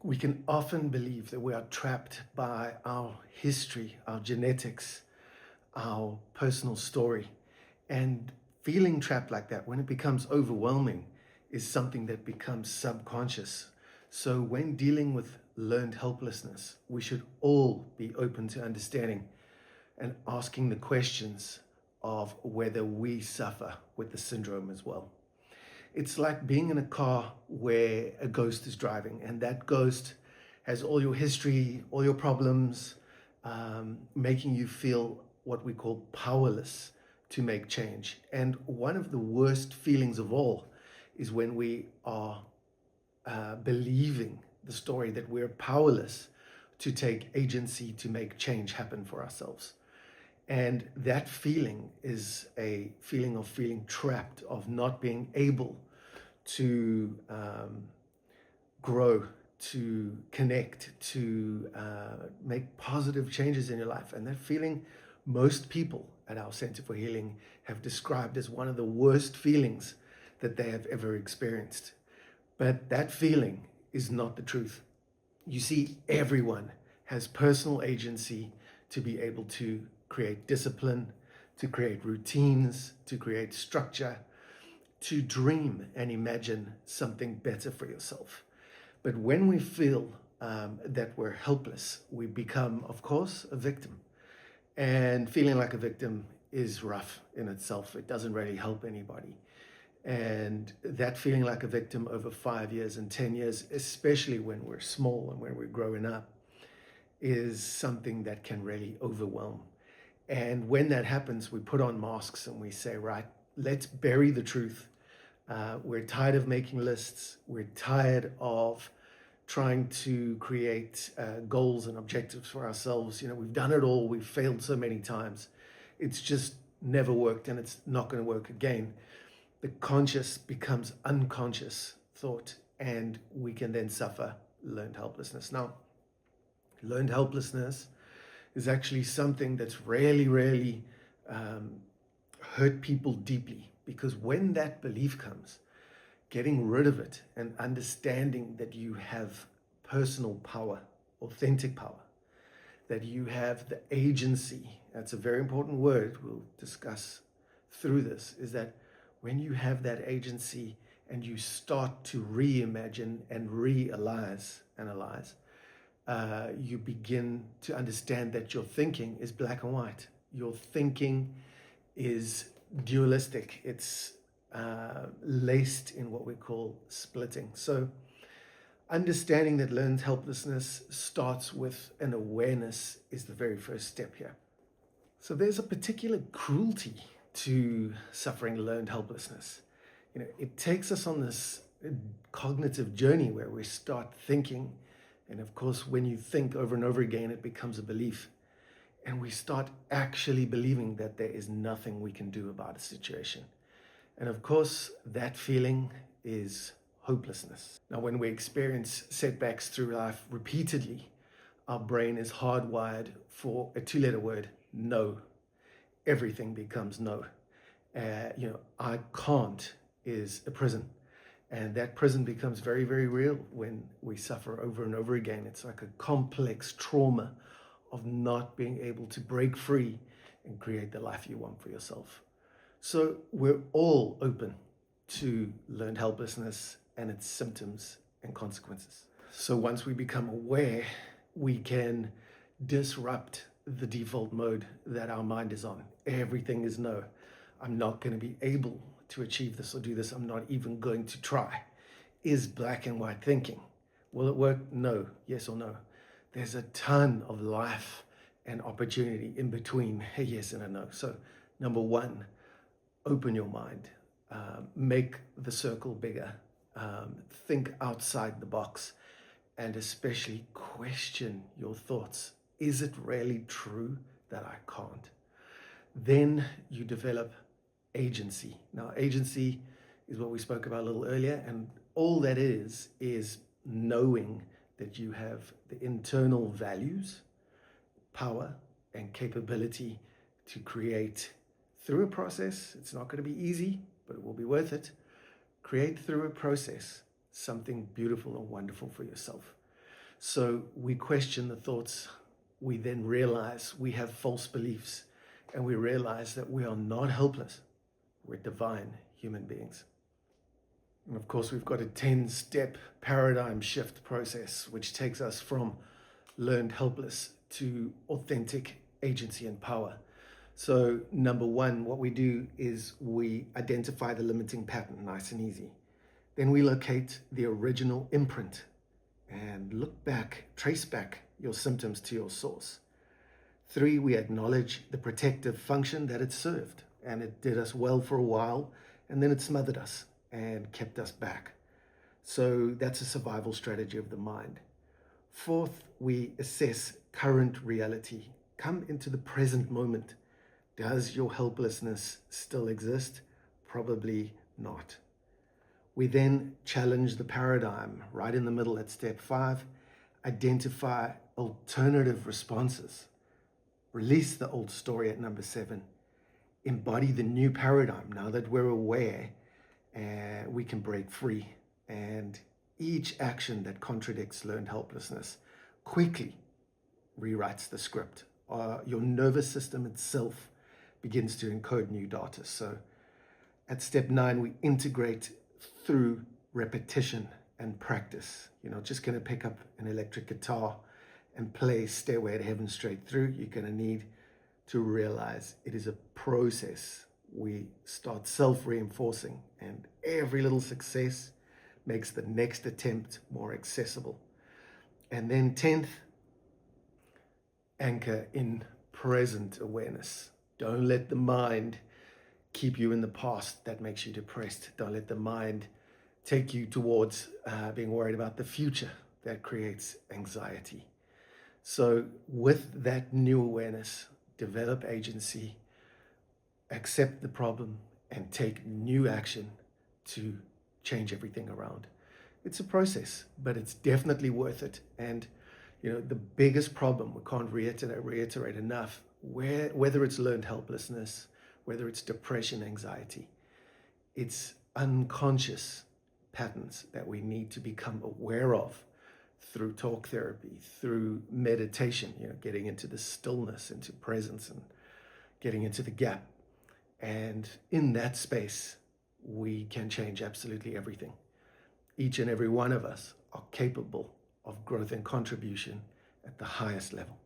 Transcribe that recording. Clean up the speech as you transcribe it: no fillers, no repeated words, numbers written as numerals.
We can often believe that we are trapped by our history, our genetics, our personal story. And feeling trapped like that, when it becomes overwhelming, is something that becomes subconscious. So when dealing with learned helplessness, we should all be open to understanding and asking the questions of whether we suffer with the syndrome as well. It's like being in a car where a ghost is driving, and that ghost has all your history, all your problems, making you feel what we call powerless to make change. And one of the worst feelings of all is when we are believing the story that we're powerless to take agency to make change happen for ourselves. And that feeling is a feeling of feeling trapped, of not being able to grow, to connect, to make positive changes in your life. And that feeling, most people at our Center for Healing have described as one of the worst feelings that they have ever experienced. But that feeling is not the truth. You see, everyone has personal agency to be able to create discipline, to create routines, to create structure, to dream and imagine something better for yourself. But when we feel that we're helpless, we become, of course, a victim. And feeling like a victim is rough in itself. It doesn't really help anybody. And that feeling like a victim over 5 years and 10 years, especially when we're small and when we're growing up, is something that can really overwhelm. And when that happens, we put on masks and we say, right, let's bury the truth. We're tired of making lists. We're tired of trying to create goals and objectives for ourselves. We've done it all. We've failed so many times. It's just never worked, and it's not going to work again. The conscious becomes unconscious thought, and we can then suffer learned helplessness. Now, learned helplessness is actually something that's really hurt people deeply, because when that belief comes, getting rid of it and understanding that you have personal power, authentic power, that you have the agency, that's a very important word we'll discuss through this, is that when you have that agency and you start to reimagine and analyze, you begin to understand that your thinking is black and white. Your thinking is dualistic. It's laced in what we call splitting. So understanding that learned helplessness starts with an awareness is the very first step here. So there's a particular cruelty to suffering learned helplessness. It takes us on this cognitive journey where we start thinking, and of course, when you think over and over again, it becomes a belief. And we start actually believing that there is nothing we can do about a situation. And of course, that feeling is hopelessness. Now, when we experience setbacks through life repeatedly, our brain is hardwired for a 2-letter word, no. Everything becomes no. I can't is a prison. And that prison becomes very, very real when we suffer over and over again. It's like a complex trauma of not being able to break free and create the life you want for yourself. So we're all open to learned helplessness and its symptoms and consequences. So once we become aware, we can disrupt the default mode that our mind is on. Everything is no. I'm not going to be able to achieve this or do this. I'm not even going to try. Is black and white thinking. Will it work? No. Yes or no. There's a ton of life and opportunity in between a yes and a no. So number one, open your mind. Make the circle bigger. Think outside the box, and especially question your thoughts. Is it really true that I can't? Then you develop agency. Now, agency is what we spoke about a little earlier, and all that is knowing that you have the internal values, power, and capability to create through a process. It's not going to be easy, but it will be worth it. Create through a process something beautiful and wonderful for yourself. So we question the thoughts. We then realize we have false beliefs, and we realize that we are not helpless. We're divine human beings. And of course, we've got a 10-step paradigm shift process, which takes us from learned helpless to authentic agency and power. So number one, what we do is we identify the limiting pattern, nice and easy. Then we locate the original imprint and look back, trace back your symptoms to your source. 3, we acknowledge the protective function that it served, and it did us well for a while, and then it smothered us and kept us back. So that's a survival strategy of the mind. 4th, we assess current reality. Come into the present moment. Does your helplessness still exist? Probably not. We then challenge the paradigm right in the middle at step 5. Identify alternative responses. Release the old story at number 7. Embody the new paradigm. Now that we're aware, we can break free. And each action that contradicts learned helplessness quickly rewrites the script. Your nervous system itself begins to encode new data. So at step 9, we integrate through repetition and practice. You're not just going to pick up an electric guitar and play Stairway to Heaven straight through. You're going to need to realize it is a process. We start self-reinforcing, and every little success makes the next attempt more accessible. And then 10th, anchor in present awareness. Don't let the mind keep you in the past. That makes you depressed. Don't let the mind take you towards being worried about the future. That creates anxiety. So with that new awareness, develop agency, accept the problem, and take new action to change everything around. It's a process, but it's definitely worth it. And the biggest problem, we can't reiterate enough, whether it's learned helplessness, whether it's depression, anxiety, it's unconscious patterns that we need to become aware of through talk therapy, through meditation, getting into the stillness, into presence, and getting into the gap. And in that space, we can change absolutely everything. Each and every one of us are capable of growth and contribution at the highest level.